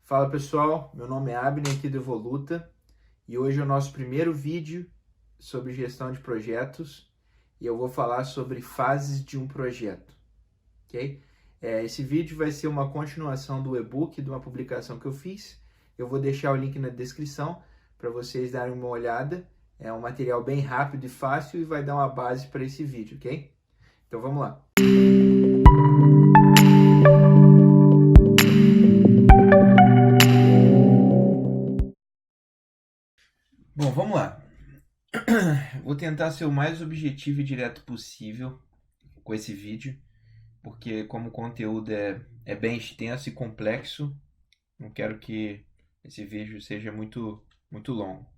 Fala pessoal, meu nome é Abner aqui do Evoluta e hoje é o nosso primeiro vídeo sobre gestão de projetos e eu vou falar sobre fases de um projeto, ok? Esse vídeo vai ser uma continuação do e-book de uma publicação que eu fiz. Eu vou deixar o link na descrição para vocês darem uma olhada. É um material bem rápido e fácil e vai dar uma base para esse vídeo, ok? Então vamos lá. Bom, vamos lá. Vou tentar ser o mais objetivo e direto possível com esse vídeo, porque como o conteúdo é bem extenso e complexo, não quero que esse vídeo seja muito longo.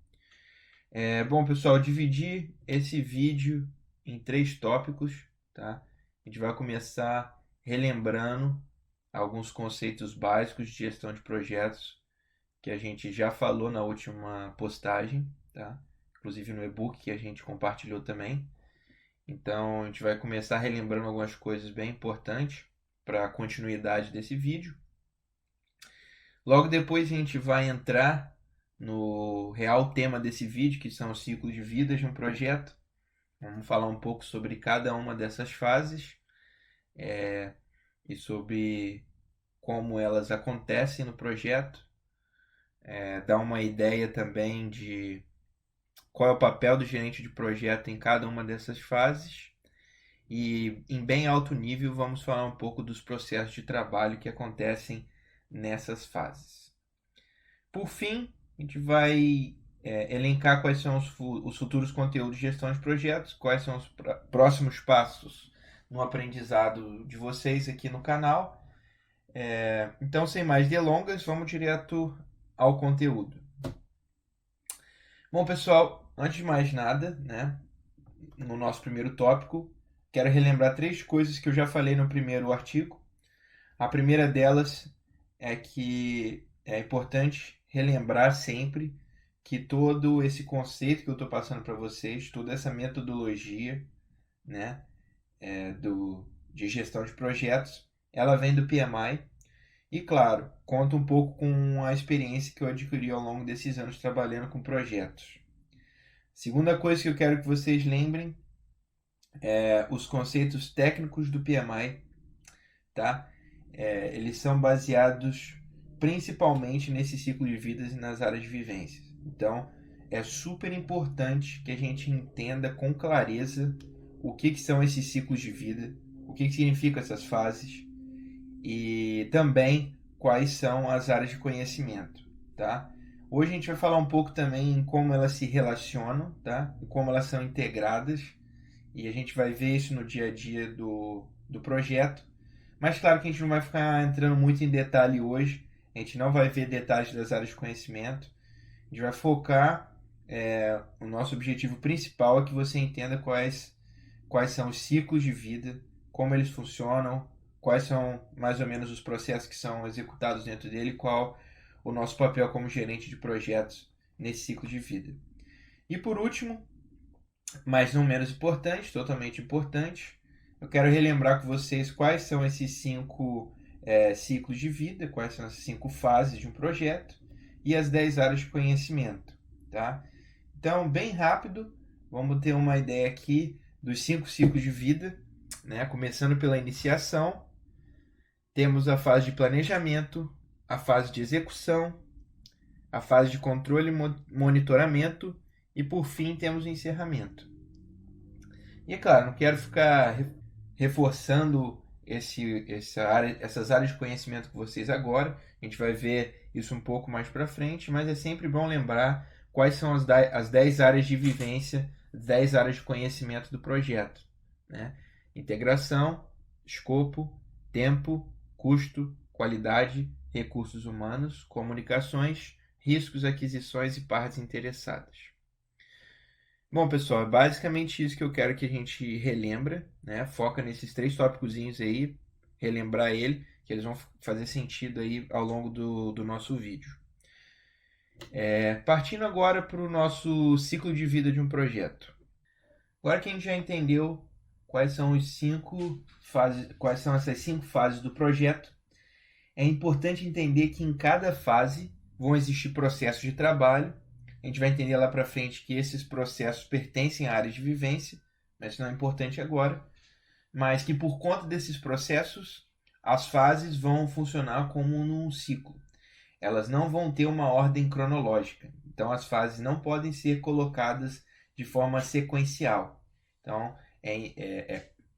Bom, pessoal, eu dividi esse vídeo em 3 tópicos, tá? A gente vai começar relembrando alguns conceitos básicos de gestão de projetos que a gente já falou na última postagem, tá? Inclusive no e-book que a gente compartilhou também. Então, a gente vai começar relembrando algumas coisas bem importantes para a continuidade desse vídeo. Logo depois a gente vai entrar no real tema desse vídeo, que são os ciclos de vida de um projeto. Vamos falar um pouco sobre cada uma dessas fases e sobre como elas acontecem no projeto. Dar uma ideia também de qual é o papel do gerente de projeto em cada uma dessas fases. E em bem alto nível vamos falar um pouco dos processos de trabalho que acontecem nessas fases. Por fim, a gente vai elencar quais são os futuros conteúdos de gestão de projetos, quais são os próximos passos no aprendizado de vocês aqui no canal. Então, sem mais delongas, vamos direto ao conteúdo. Bom, pessoal, antes de mais nada, né, no nosso primeiro tópico, quero relembrar 3 coisas que eu já falei no primeiro artigo. A primeira delas é que é importante relembrar sempre que todo esse conceito que eu estou passando para vocês, toda essa metodologia, né, de gestão de projetos, ela vem do PMI e, claro, conta um pouco com a experiência que eu adquiri ao longo desses anos trabalhando com projetos. Segunda coisa que eu quero que vocês lembrem os conceitos técnicos do PMI, tá? Eles são baseados principalmente nesse ciclo de vidas e nas áreas de vivências. Então, é super importante que a gente entenda com clareza o que são esses ciclos de vida, o que significam essas fases e também quais são as áreas de conhecimento, tá? Hoje a gente vai falar um pouco também em como elas se relacionam, tá? E como elas são integradas, e a gente vai ver isso no dia a dia do projeto. Mas claro que a gente não vai ficar entrando muito em detalhe hoje, a gente não vai ver detalhes das áreas de conhecimento, a gente vai focar, o nosso objetivo principal é que você entenda quais são os ciclos de vida, como eles funcionam, quais são mais ou menos os processos que são executados dentro dele, qual o nosso papel como gerente de projetos nesse ciclo de vida. E por último, mas não menos importante, totalmente importante, eu quero relembrar com vocês quais são esses 5 ciclos de vida, quais são as 5 fases de um projeto e as 10 áreas de conhecimento, tá? Então, bem rápido, vamos ter uma ideia aqui dos 5 ciclos de vida, né? Começando pela iniciação, temos a fase de planejamento, a fase de execução, a fase de controle e monitoramento e, por fim, temos o encerramento. E, é claro, não quero ficar reforçando essas áreas de conhecimento com vocês agora. A gente vai ver isso um pouco mais para frente, mas é sempre bom lembrar quais são as 10 áreas de vivência, 10 áreas de conhecimento do projeto, né? Integração, escopo, tempo, custo, qualidade, recursos humanos, comunicações, riscos, aquisições e partes interessadas. Bom, pessoal, é basicamente isso que eu quero que a gente relembra, né? Foca nesses 3 tópicozinhos aí, relembrar ele, que eles vão fazer sentido aí ao longo do nosso vídeo. Partindo agora para o nosso ciclo de vida de um projeto. Agora que a gente já entendeu quais são essas 5 fases do projeto, É importante entender que em cada fase vão existir processos de trabalho. A gente vai entender lá para frente que esses processos pertencem à área de vivência, mas isso não é importante agora. Mas que por conta desses processos, as fases vão funcionar como num ciclo. Elas não vão ter uma ordem cronológica. Então, as fases não podem ser colocadas de forma sequencial. Então,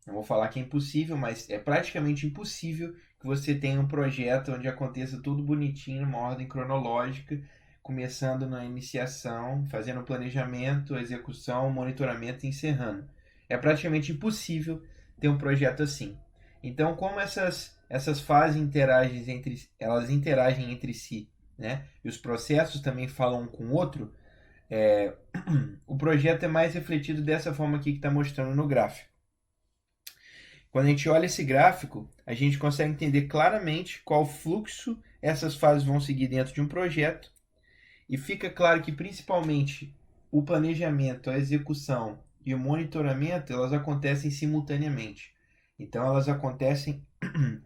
não vou falar que é impossível, mas é praticamente impossível que você tenha um projeto onde aconteça tudo bonitinho, uma ordem cronológica, começando na iniciação, fazendo o planejamento, execução, monitoramento e encerrando. É praticamente impossível ter um projeto assim. Então, como essas fases elas interagem entre si, né? E os processos também falam um com o outro, é, o projeto é mais refletido dessa forma aqui que está mostrando no gráfico. Quando a gente olha esse gráfico, a gente consegue entender claramente qual fluxo essas fases vão seguir dentro de um projeto, e fica claro que principalmente o planejamento, a execução e o monitoramento, elas acontecem simultaneamente. Então elas acontecem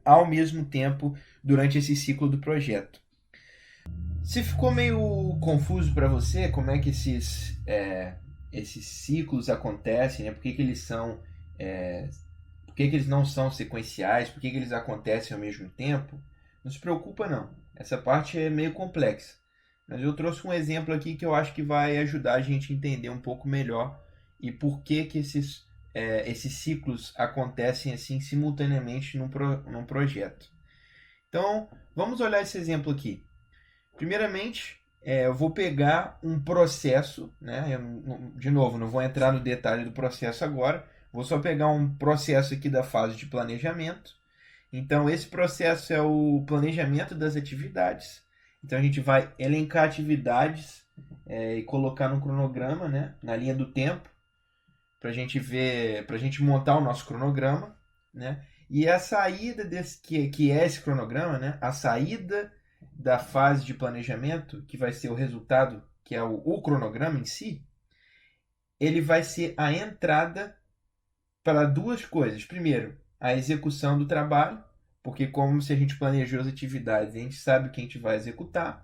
ao mesmo tempo durante esse ciclo do projeto. Se ficou meio confuso para você como é que esses ciclos acontecem, né? Por que eles são, por que eles não são sequenciais, por que eles acontecem ao mesmo tempo, não se preocupa não. Essa parte é meio complexa. Mas eu trouxe um exemplo aqui que eu acho que vai ajudar a gente a entender um pouco melhor e por que esses ciclos acontecem assim simultaneamente num projeto. Então, vamos olhar esse exemplo aqui. Primeiramente, eu vou pegar um processo, né? De novo, não vou entrar no detalhe do processo agora, vou só pegar um processo aqui da fase de planejamento. Então, esse processo é o planejamento das atividades. Então, a gente vai elencar atividades e colocar no cronograma, né? Na linha do tempo, para a gente ver, para a gente montar o nosso cronograma, né? E a saída que é esse cronograma, né? A saída da fase de planejamento, que vai ser o resultado, que é o cronograma em si, ele vai ser a entrada para duas coisas. Primeiro, a execução do trabalho, porque como se a gente planejou as atividades, a gente sabe o que a gente vai executar.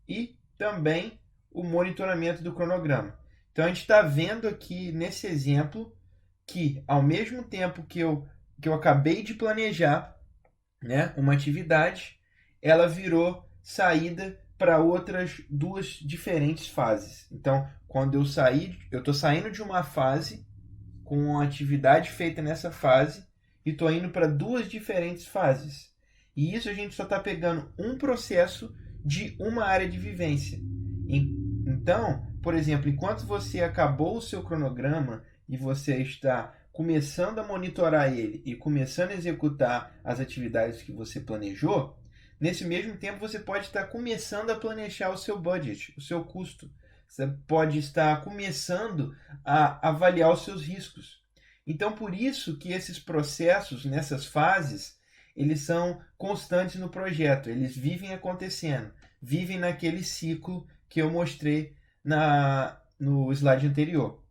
E também o monitoramento do cronograma. Então a gente está vendo aqui nesse exemplo que ao mesmo tempo que eu acabei de planejar, né, uma atividade, ela virou saída para outras duas diferentes fases. Então, quando eu estou saindo de uma fase com a atividade feita nessa fase e estou indo para duas diferentes fases. E isso a gente só está pegando um processo de uma área de vivência. Então, por exemplo, enquanto você acabou o seu cronograma e você está começando a monitorar ele e começando a executar as atividades que você planejou, nesse mesmo tempo você pode estar começando a planejar o seu budget, o seu custo. Você pode estar começando a avaliar os seus riscos. Então, por isso que esses processos, nessas fases, eles são constantes no projeto, eles vivem acontecendo, vivem naquele ciclo que eu mostrei no slide anterior.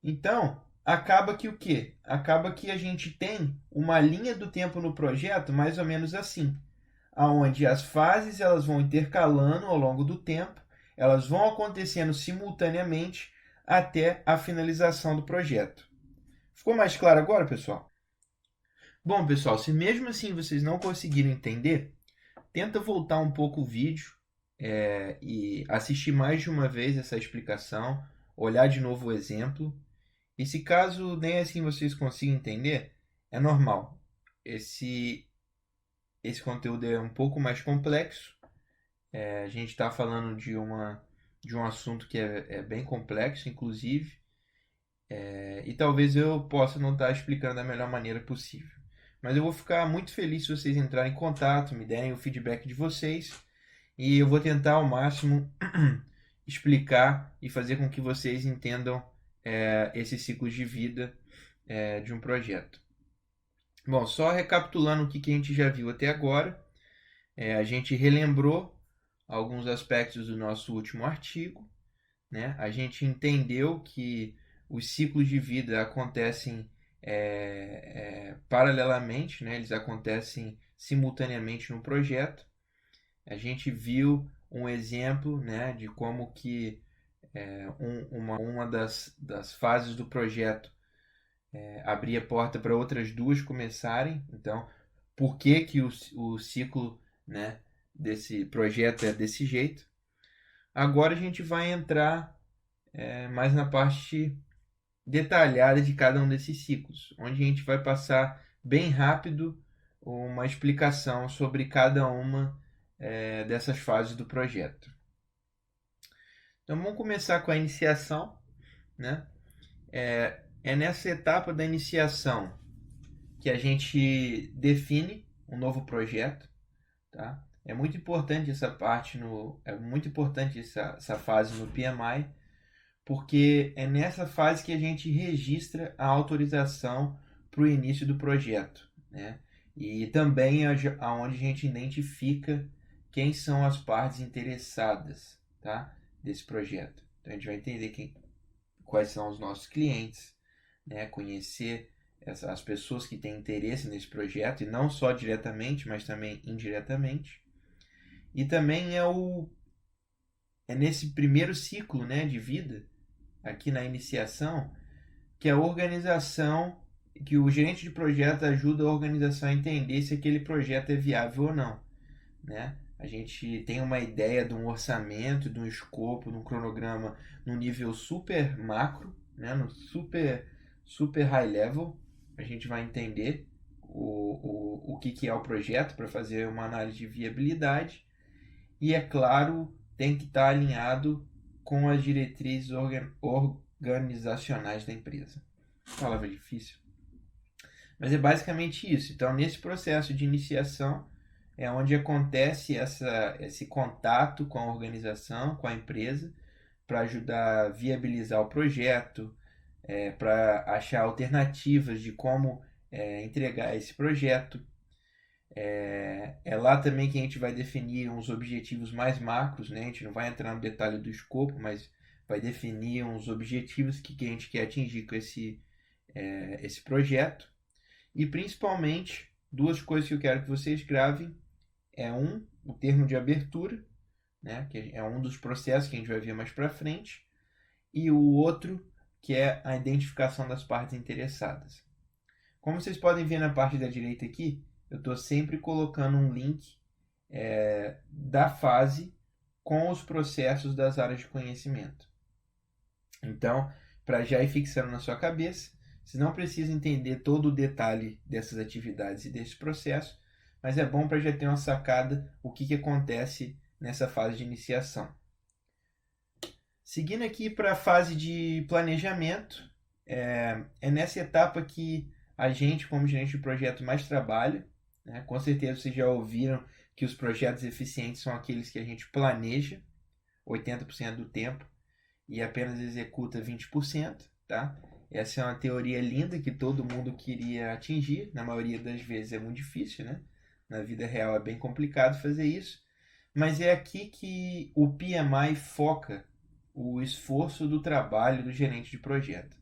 Então, acaba que o quê? Acaba que a gente tem uma linha do tempo no projeto mais ou menos assim, aonde as fases elas vão intercalando ao longo do tempo, elas vão acontecendo simultaneamente até a finalização do projeto. Ficou mais claro agora, pessoal? Bom, pessoal, se mesmo assim vocês não conseguiram entender, tenta voltar um pouco o vídeo e assistir mais de uma vez essa explicação, olhar de novo o exemplo. E se caso nem assim vocês consigam entender, é normal. Esse conteúdo é um pouco mais complexo. A gente está falando de um assunto que é bem complexo, inclusive. E talvez eu possa não estar explicando da melhor maneira possível. Mas eu vou ficar muito feliz se vocês entrarem em contato, me derem o feedback de vocês. E eu vou tentar ao máximo explicar e fazer com que vocês entendam esses ciclos de vida de um projeto. Bom, só recapitulando o que a gente já viu até agora, a gente relembrou alguns aspectos do nosso último artigo, né? A gente entendeu que os ciclos de vida acontecem paralelamente, né? Eles acontecem simultaneamente no projeto. A gente viu um exemplo, né, de como que uma das fases do projeto abria porta para outras duas começarem. Então, por que que o ciclo, né, desse projeto é desse jeito? Agora a gente vai entrar mais na parte detalhada de cada um desses ciclos, onde a gente vai passar bem rápido uma explicação sobre cada uma dessas fases do projeto. Então vamos começar com a iniciação, né? É nessa etapa da iniciação que a gente define um novo projeto, tá? É muito importante essa parte é muito importante essa fase no PMI, porque é nessa fase que a gente registra a autorização para o início do projeto, né? E também aonde a gente identifica quem são as partes interessadas, tá? Desse projeto. Então a gente vai entender quais são os nossos clientes, né? Conhecer as pessoas que têm interesse nesse projeto, e não só diretamente, mas também indiretamente. E também é nesse primeiro ciclo, né, de vida, aqui na iniciação, que a organização, que o gerente de projeto ajuda a organização a entender se aquele projeto é viável ou não, né? A gente tem uma ideia de um orçamento, de um escopo, de um cronograma no nível super macro, né? No super high level. A gente vai entender o que é o projeto para fazer uma análise de viabilidade. E, é claro, tem que estar alinhado com as diretrizes organizacionais da empresa. Palavra difícil. Mas é basicamente isso. Então, nesse processo de iniciação, é onde acontece esse contato com a organização, com a empresa, para ajudar a viabilizar o projeto, para achar alternativas de como entregar esse projeto. É lá também que a gente vai definir uns objetivos mais macros, né? A gente não vai entrar no detalhe do escopo, mas vai definir uns objetivos que a gente quer atingir com esse projeto. E principalmente, duas coisas que eu quero que vocês gravem o termo de abertura, né? Que é um dos processos que a gente vai ver mais para frente, e o outro, que é a identificação das partes interessadas. Como vocês podem ver na parte da direita aqui, eu estou sempre colocando um link da fase com os processos das áreas de conhecimento. Então, para já ir fixando na sua cabeça, você não precisa entender todo o detalhe dessas atividades e desse processo, mas é bom para já ter uma sacada o que acontece nessa fase de iniciação. Seguindo aqui para a fase de planejamento, é nessa etapa que a gente, como gerente de projeto, mais trabalha, né? Com certeza vocês já ouviram que os projetos eficientes são aqueles que a gente planeja 80% do tempo e apenas executa 20%, tá? Essa é uma teoria linda que todo mundo queria atingir. Na maioria das vezes é muito difícil, né? Na vida real é bem complicado fazer isso. Mas é aqui que o PMI foca o esforço do trabalho do gerente de projeto.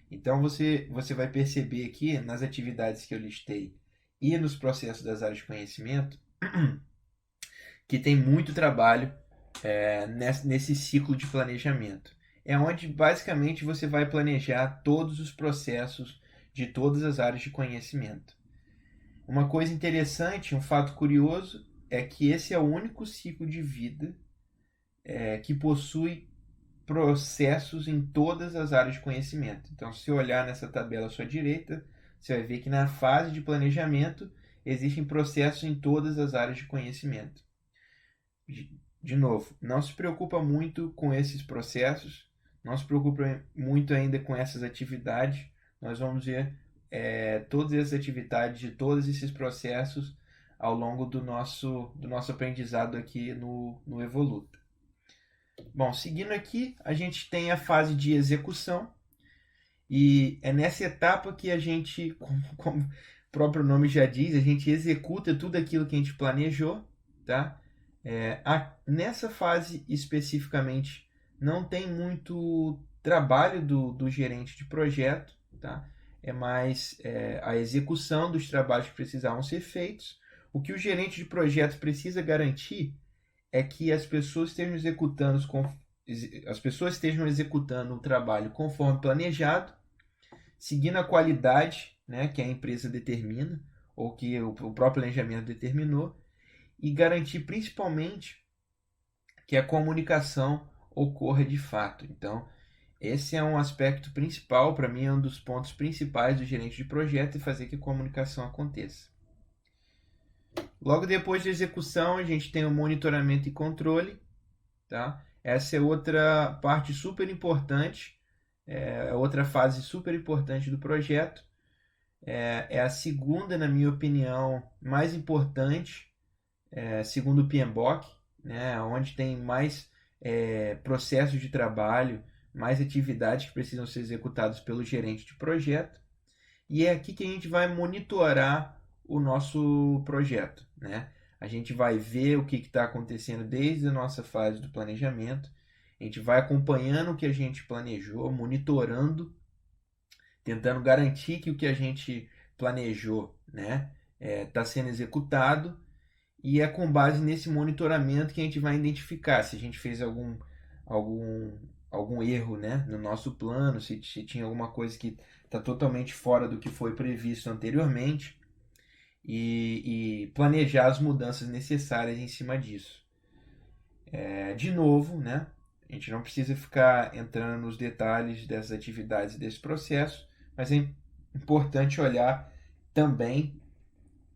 Então você vai perceber aqui nas atividades que eu listei e nos processos das áreas de conhecimento que tem muito trabalho nesse ciclo de planejamento. É onde basicamente você vai planejar todos os processos de todas as áreas de conhecimento. Uma coisa interessante, um fato curioso, é que esse é o único ciclo de vida que possui processos em todas as áreas de conhecimento. Então, se olhar nessa tabela à sua direita, você vai ver que na fase de planejamento existem processos em todas as áreas de conhecimento. De novo, não se preocupa muito com esses processos, não se preocupa muito ainda com essas atividades. Nós vamos ver todas essas atividades de todos esses processos ao longo do nosso aprendizado aqui no Evoluta. Bom, seguindo aqui, a gente tem a fase de execução, e é nessa etapa que a gente, como o próprio nome já diz, a gente executa tudo aquilo que a gente planejou, tá? Nessa fase especificamente não tem muito trabalho do gerente de projeto, tá? É mais a execução dos trabalhos que precisavam ser feitos, O que o gerente de projetos precisa garantir é que as pessoas estejam executando o trabalho conforme planejado, seguindo a qualidade, né, que a empresa determina, ou que o próprio planejamento determinou, e garantir principalmente que a comunicação ocorra de fato. Então, esse é um aspecto principal, para mim, é um dos pontos principais do gerente de projeto, e fazer que a comunicação aconteça. Logo depois da execução, a gente tem o monitoramento e controle, tá? Essa é outra parte super importante, outra fase super importante do projeto. É a segunda, na minha opinião, mais importante, segundo o PMBOK, né? Onde tem mais processos de trabalho, mais atividades que precisam ser executadas pelo gerente de projeto. E é aqui que a gente vai monitorar o nosso projeto, né? A gente vai ver o que está acontecendo desde a nossa fase do planejamento, a gente vai acompanhando o que a gente planejou, monitorando, tentando garantir que o que a gente planejou, né, está sendo executado, e é com base nesse monitoramento que a gente vai identificar se a gente fez algum, algum erro, né, no nosso plano, se tinha alguma coisa que está totalmente fora do que foi previsto anteriormente, e planejar as mudanças necessárias em cima disso. De novo, né, a gente não precisa ficar entrando nos detalhes dessas atividades e desse processo, mas é importante olhar também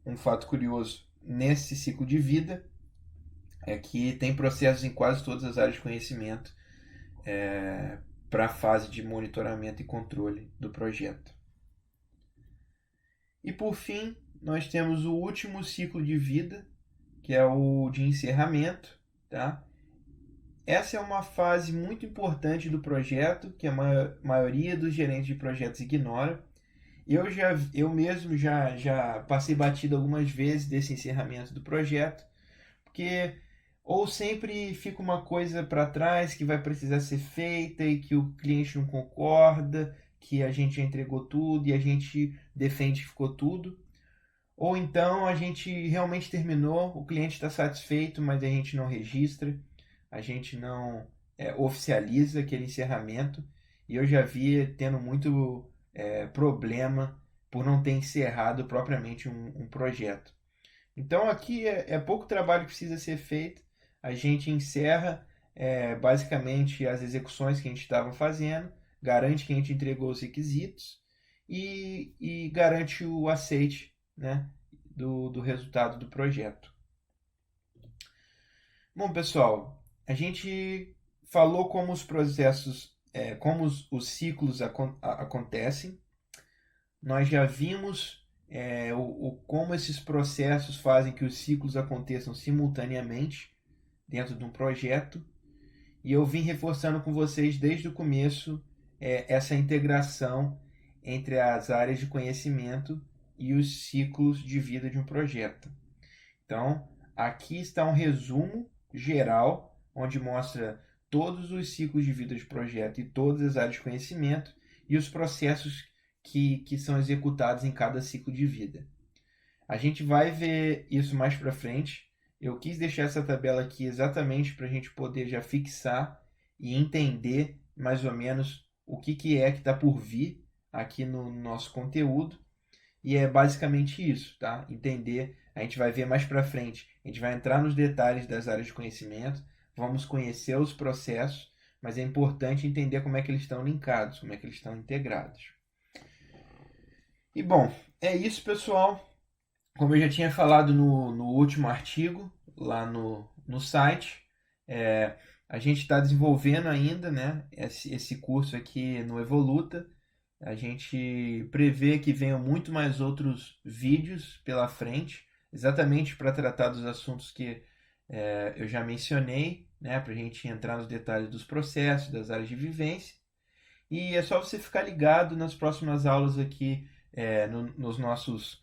um fato curioso nesse ciclo de vida, é que tem processos em quase todas as áreas de conhecimento para a fase de monitoramento e controle do projeto. E por fim, nós temos o último ciclo de vida, que é o de encerramento, tá? Essa é uma fase muito importante do projeto, que a maioria dos gerentes de projetos ignora. Eu mesmo já passei batido algumas vezes desse encerramento do projeto, porque ou sempre fica uma coisa para trás que vai precisar ser feita e que o cliente não concorda, que a gente já entregou tudo e a gente defende que ficou tudo, ou então a gente realmente terminou, o cliente está satisfeito, mas a gente não registra, a gente não oficializa aquele encerramento, e eu já vi tendo muito problema por não ter encerrado propriamente um projeto. Então aqui é pouco trabalho que precisa ser feito, a gente encerra basicamente as execuções que a gente estava fazendo, garante que a gente entregou os requisitos e garante o aceite, né, do resultado do projeto. Bom, pessoal, a gente falou como os processos, como os ciclos acontecem. Nós já vimos como esses processos fazem que os ciclos aconteçam simultaneamente dentro de um projeto. E eu vim reforçando com vocês desde o começo essa integração entre as áreas de conhecimento e os ciclos de vida de um projeto. Então, aqui está um resumo geral, onde mostra todos os ciclos de vida de projeto e todas as áreas de conhecimento e os processos que são executados em cada ciclo de vida. A gente vai ver isso mais para frente. Eu quis deixar essa tabela aqui exatamente para a gente poder já fixar e entender mais ou menos o que é que está por vir aqui no nosso conteúdo. E é basicamente isso, tá? Entender, a gente vai ver mais para frente, a gente vai entrar nos detalhes das áreas de conhecimento, vamos conhecer os processos, mas é importante entender como é que eles estão linkados, como é que eles estão integrados. E bom, é isso, pessoal. Como eu já tinha falado no último artigo, lá no site, a gente está desenvolvendo ainda, né, esse curso aqui no Evoluta. A gente prevê que venham muito mais outros vídeos pela frente, exatamente para tratar dos assuntos que eu já mencionei, né, para a gente entrar nos detalhes dos processos, das áreas de vivência. E é só você ficar ligado nas próximas aulas aqui nos nossos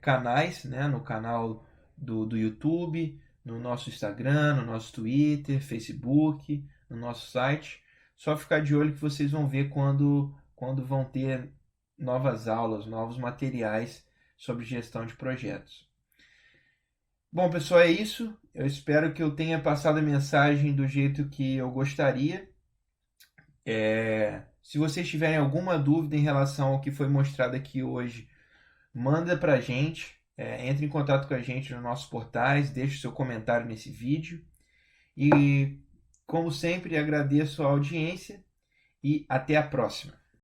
canais, né, no canal do YouTube, no nosso Instagram, no nosso Twitter, Facebook, no nosso site. Só ficar de olho que vocês vão ver quando vão ter novas aulas, novos materiais sobre gestão de projetos. Bom, pessoal, é isso. Eu espero que eu tenha passado a mensagem do jeito que eu gostaria. Se vocês tiverem alguma dúvida em relação ao que foi mostrado aqui hoje, manda para a gente. Entre em contato com a gente nos nossos portais, deixe seu comentário nesse vídeo. E, como sempre, agradeço a audiência e até a próxima.